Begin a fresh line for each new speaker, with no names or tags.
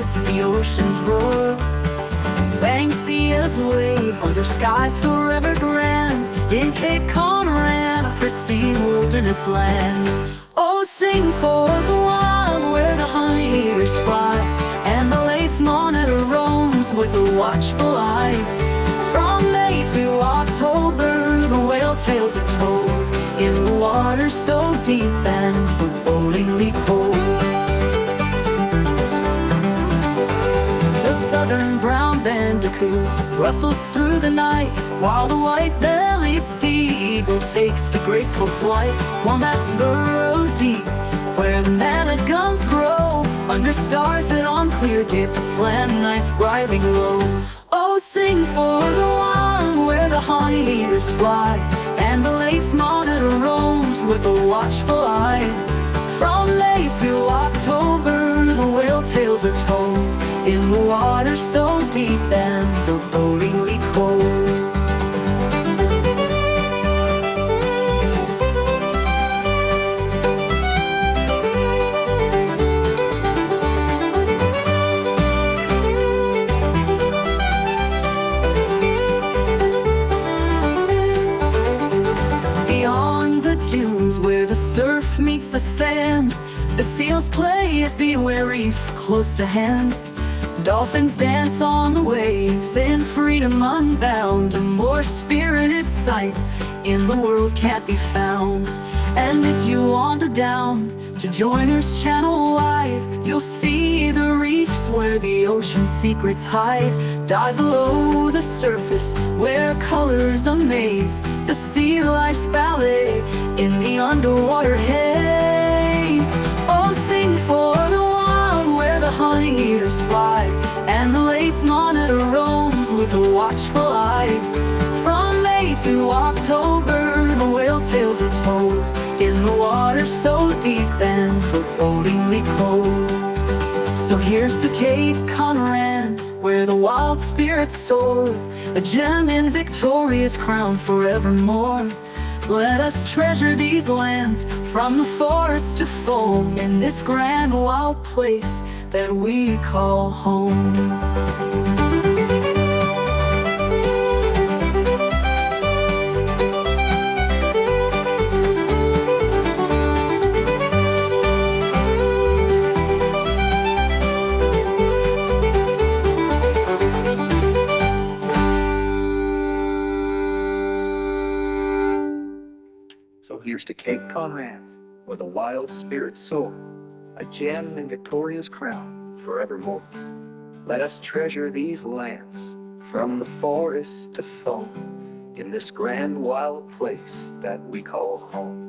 amidst the ocean's roar. Banksias wave under skies forever grand, in Cape Conran, a pristine wilderness land. Oh, sing for the wild where the honeyeaters fly, and the lace monitor roams with a watchful eye. From May to October, the whale tales are told, in the water so deep and forebodingly cold. The Southern Brown Bandicoot rustles through the night, while the White-bellied Sea Eagle takes to graceful flight. Wombats burrow deep where the Manna Gums grow, under stars that on clear Gippsland nights brightly glow. Oh, sing for the wild where the honeyeaters fly, and the lace monitor roams with a watchful eye. From May to October, the whale tales are told, in the water so deep and forebodingly cold. Beyond the dunes where the surf meets the sand, the seals play at Beware Reef close to hand. Dolphins dance on the waves in freedom unbound, a more spirited sight in the world can't be found. And if you wander down to Joiner's Channel wide, you'll see the reefs where the ocean's secrets hide. Dive below the surface where colors amaze, the sea life's ballet in the underwater haze. Oh, sing for the wild where the honeyeaters fly, and the lace monitor roams with a watchful eye. From May to October, the whale tales are told, in the water so deep and forebodingly cold. So here's to Cape Conran, where the wild spirits soar, a gem in Victoria's crown forevermore. Let us treasure these lands from the forest to foam, in this grand wild place that we call home.
So here's to Cape Conran, where the wild spirits soar, a gem in Victoria's crown forevermore. Let us treasure these lands from the forest to foam, in this grand wild place that we call home.